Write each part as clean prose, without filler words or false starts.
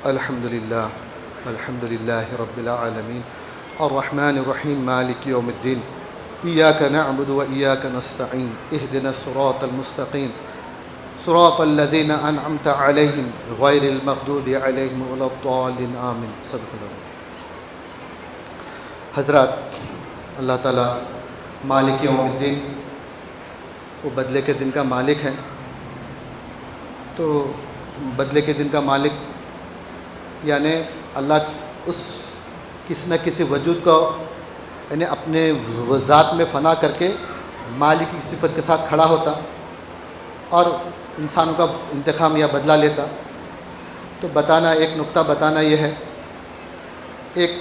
الحمد لله رب العالمين الرحمن الرحيم مالك يوم الدين إياك نعبد وإياك نستعين اهدنا الصراط المستقيم صراط الذين أنعمت عليهم غير المغضوب عليهم ولا الضالين آمين صدق اللہ. حضرات، اللہ تعالیٰ مالک یوم الدین، وہ بدلے کے دن کا مالک ہے. تو بدلے کے دن کا مالک یعنی اللہ اس کسی نہ کسی وجود کو یعنی اپنے ذات میں فنا کر کے مالک کی صفت کے ساتھ کھڑا ہوتا اور انسانوں کا انتقام یا بدلہ لیتا. تو بتانا ایک نقطہ بتانا یہ ہے، ایک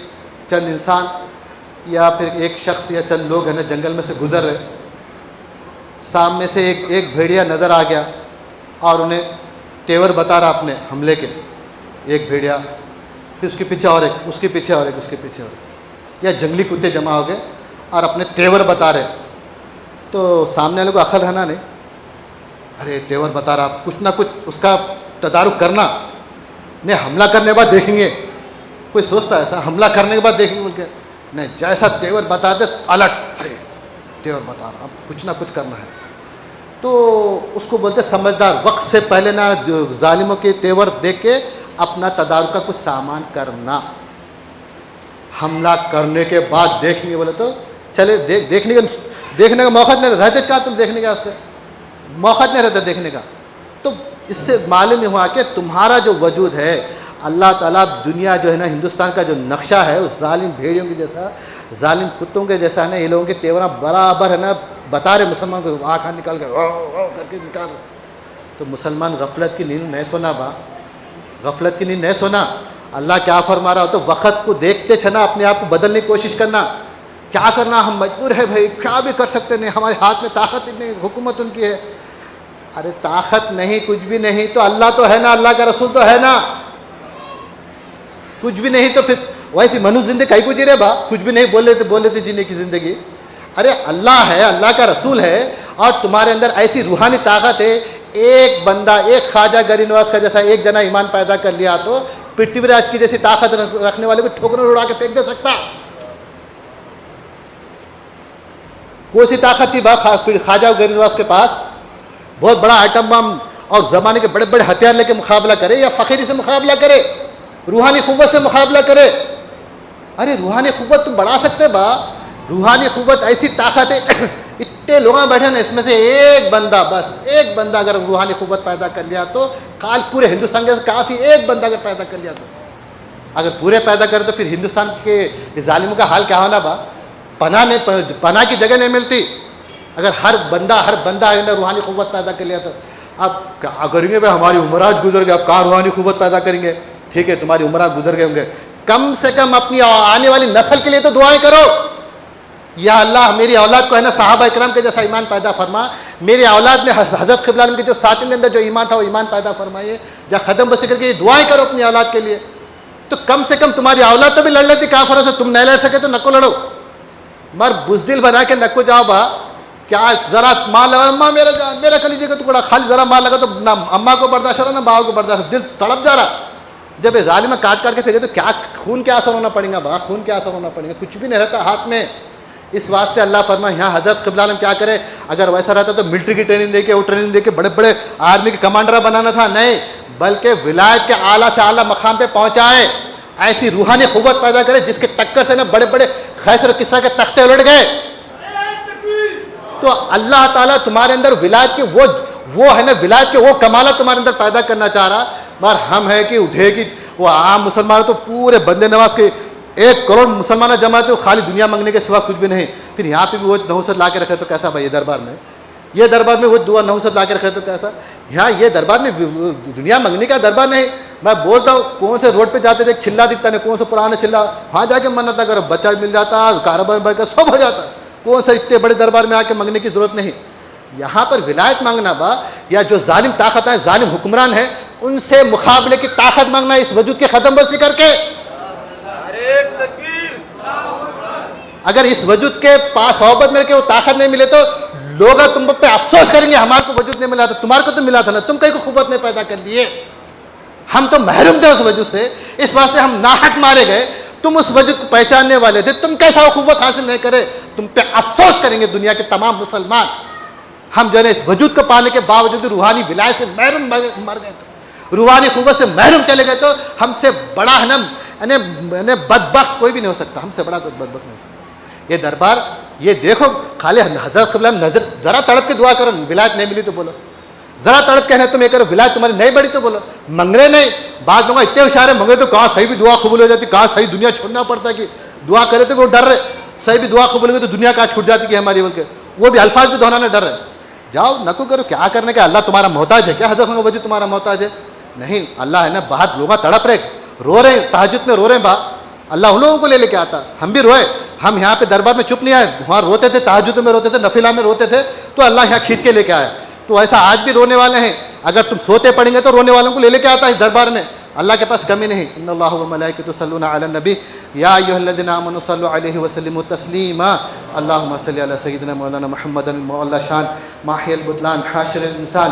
چند انسان یا پھر ایک شخص یا چند لوگ ہیں نا جنگل میں سے گزر رہے، سامنے سے ایک بھیڑیا نظر آ گیا اور انہیں تیور بتا رہا اپنے حملے کے. ایک بھیڑیا، پھر اس کے پیچھے اور ایک، اس کے پیچھے اور ایک، اس کے پیچھے اور ایک، یا جنگلی کتے جمع ہو گئے اور اپنے تیور بتا رہے. تو سامنے والے کو عقل ہے نا نہیں، ارے تیور بتا رہا، کچھ نہ کچھ اس کا تدارک کرنا، نہیں حملہ کرنے کے بعد دیکھیں گے. کوئی سوچتا ہے ایسا حملہ کرنے کے بعد دیکھیں گے بول کے؟ نہیں، جیسا تیور بتاتے الٹ، ارے تیور بتا رہا، اب کچھ نہ کچھ کرنا ہے. تو اس کو بولتے سمجھدار. وقت سے پہلے نہ ظالموں کے تیور دیکھ کے اپنا تدارک کا کچھ سامان کرنا. حملہ کرنے کے بعد دیکھیں گے بولے تو چلے دیکھنے کا موقع نہیں رہتے. کہا تم دیکھنے کا، اس سے موقع نہیں رہتا دیکھنے کا. تو اس سے معلوم ہوا کہ تمہارا جو وجود ہے اللہ تعالیٰ دنیا جو ہے نا ہندوستان کا جو نقشہ ہے اس ظالم بھیڑیوں کے جیسا، ظالم کتوں کے جیسا ہے نا. یہ لوگوں کے تیوراں برابر ہے نا بتا رہے مسلمان کو، آنکھ نکال کے کر کے نکال. تو مسلمان غفلت کی نیند نہیں سونا با، غفلت کی نیند نہیں سونا. اللہ کیا فرما رہا ہو تو وقت کو دیکھتے چھنا اپنے آپ کو بدلنے کی کوشش کرنا. کیا کرنا، ہم مجبور ہے بھائی، کیا بھی کر سکتے نہیں، ہمارے ہاتھ میں طاقت نہیں، حکومت ان کی ہے. ارے طاقت نہیں، کچھ بھی نہیں تو اللہ تو ہے نا، اللہ کا رسول تو ہے نا. کچھ بھی نہیں تو پھر ویسی منو زندگی کہیں کو جی رہے با، کچھ بھی نہیں بول لیتے جینے کی زندگی. ارے اللہ ہے، اللہ کا رسول ہے اور تمہارے اندر ایسی روحانی طاقت ہے. ایک بندہ، ایک خواجہ غریب نواز کا جیسا ایک جنا ایمان پیدا کر لیا تو پرتھوی راج کی جیسی طاقت رکھنے والے کو ٹھوکروں اڑا کے پھینک دے سکتا. کوئی سی طاقت تھی خواجہ غریب نواز کے پاس؟ بہت بڑا ایٹم بم اور زمانے کے بڑے بڑے ہتھیار لے کے مقابلہ کرے یا فقیری سے مقابلہ کرے، روحانی قوت سے مقابلہ کرے. ارے روحانی قوت تم بڑھا سکتے با، روحانی قوت ایسی طاقت ہے. اتنے لوگ بیٹھے نا، اس میں سے ایک بندہ، بس ایک بندہ اگر روحانی قوت پیدا کر لیا تو کال پورے ہندوستان کے کافی. ایک بندہ اگر پیدا کر لیا تو، اگر پورے پیدا کرے تو پھر ہندوستان کے ظالموں کا حال کیا ہونا با؟ پناہ کی جگہ نہیں ملتی. اگر ہر بندہ روحانی قوت پیدا کر لیا تو اب کیا کریں گے بھائی؟ ہماری عمرات گزر گئے، اب کہاں روحانی قوت پیدا کریں گے؟ ٹھیک ہے تمہاری عمرات گزر گئے ہوں گے، کم سے کم اپنی آنے والی نسل کے لیے تو دعائیں کرو. یا اللہ میری اولاد کو ہے نا صحابہ اکرام کے جیسا ایمان پیدا فرما. میری اولاد میں حضرت قبلہ عالم کے جو ساتھی کے اندر جو ایمان تھا وہ ایمان پیدا فرمائیے. جہاں ختم بس کر کے دعائیں کرو اپنی اولاد کے لیے. تو کم سے کم تمہاری اولاد تو بھی لڑ لیتی کافروں سے. تم نہیں لڑ سکے تو نکو لڑو، مر بزدل بنا کے نکو جاؤ با. کیا ذرا ماں لگا، اماں میرا کلیجے کا ٹکڑا، خالی ذرا ماں لگا تو نہ اماں کو برداشت ہو رہا نہ باؤ کو برداشت، دل تڑپ جا رہا. جب یہ ظالم کاٹ کے پھینکے تو کیا خون کیا اثر ہونا پڑے گا با، خون کیا اثر ہونا پڑے گا، کچھ بھی نہیں رہتا ہاتھ میں. اس واسطے اللہ فرمائے یہاں حضرت قبلہ عالم کیا کرے، اگر ویسا رہتا تو ملٹری کی ٹریننگ دے کے وہ ٹریننگ دے کے بڑے بڑے آرمی کے کمانڈر بنانا تھا. نہیں، بلکہ ولایت کے اعلیٰ سے اعلیٰ مقام پہ پہنچائے. ایسی روحانی قوت پیدا کرے جس کے ٹکر سے نا بڑے بڑے خیسر و کسریٰ کے تختے الٹ گئے. تو اللہ تعالیٰ تمہارے اندر ولایت کے وہ ہے نا، ولایت کے وہ کمالات تمہارے اندر پیدا کرنا چاہ رہا. مگر ہم ہے کہ اٹھے گی وہ عام مسلمان تو پورے بندے نواز کے 1 کروڑ مسلمان جمع تھے، خالی دنیا مانگنے کے سوا کچھ بھی نہیں. پھر یہاں پہ بھی وہ نحوست لا کے رکھے تو کیسا بھائی؟ یہ دربار میں وہ دعا نحوست لا کے رکھے تو کیسا؟ یہاں یہ دربار میں دنیا مانگنے کا دربار نہیں. میں بولتا ہوں کون سے روڈ پہ جاتے تھے چلا دکھتا نہیں، کون سے پرانا چلا، وہاں جا کے منت اگر بچہ مل جاتا، کاروبار بڑھ کر سب ہو جاتا. کون سے اتنے بڑے دربار میں آ کے مانگنے کی ضرورت نہیں. یہاں پر ولایت مانگنا با، یا جو ظالم طاقت ہے، ظالم حکمران ہے، ان سے مقابلے کی طاقت مانگنا اس وجود کے ختم بسی کر کے. اگر اس وجود کے پاس صحبت میں کے وہ طاقت نہیں ملے تو لوگ تم پہ افسوس کریں گے ہمارے کو وجود نہیں ملا تھا، تمہارے کو تو ملا تھا نا، تم کہیں کو قوت نہیں پیدا کر لیے، ہم تو محروم تھے اس وجود سے، اس واسطے ہم ناحق مارے گئے، تم اس وجود کو پہچاننے والے تھے، تم کیسا وہ قوت حاصل نہیں کرے، تم پہ افسوس کریں گے دنیا کے تمام مسلمان۔ ہم جو ہے اس وجود کو پانے کے باوجود روحانی ولایت سے محروم مر گئے، تو روحانی قوت سے محروم چلے گئے، تو ہم سے بڑا ہے نا بدبخت کوئی بھی نہیں ہو سکتا، ہم سے بڑا کوئی بدبخت نہیں ہو سکتا۔ یہ دربار یہ دیکھو، خالی حضرت قبلہ نظر ذرا تڑپ کے دعا کرو، ولایت نہیں ملی تو بولو، ذرا تڑپ کہنا تم یہ کرو، ولایت تمہاری نہیں بڑی تو بولو، منگنے نہیں۔ بعض لوگ اتنے اشارے منگے تو کہاں صحیح بھی دعا قبول ہو جاتی، کہاں صحیح دنیا چھوڑنا پڑتا کہ دعا کرے تو وہ ڈر رہے، صحیح بھی دعا قبول ہوگی تو دنیا کہاں چھوٹ جاتی کہ ہماری، بلکہ وہ بھی الفاظ بھی دہرانا ڈر رہے۔ جاؤ نکو کرو، کیا کرنے کا، اللہ تمہارا محتاج ہے کیا؟ حضرت کا وجود تمہارا محتاج ہے؟ نہیں، اللہ ہے نا، بہت لوگ تڑپ رہے، رو رہے ہیں، تہجد میں رو رہے ہیں، اللہ ان لوگوں کو لے کے آتا۔ ہم بھی روئے، ہم یہاں پہ دربار میں چپ نہیں آئے، وہاں روتے تھے، تہجد میں روتے تھے، نفلہ میں روتے تھے، تو اللہ یہاں کھینچ کے لے کے آیا۔ تو ایسا آج بھی رونے والے ہیں، اگر تم سوتے پڑیں گے تو رونے والوں کو لے کے آتا ہے اس دربار میں، اللہ کے پاس کمی نہیں۔ ان اللہ و ملائکۃ یصلون علی النبی یا ایھا الذین آمنوا صلوا علیہ وسلموا تسلیما اللهم صل علی سیدنا مولانا محمد المعلی شان ماحی البطلان حاشر الانسان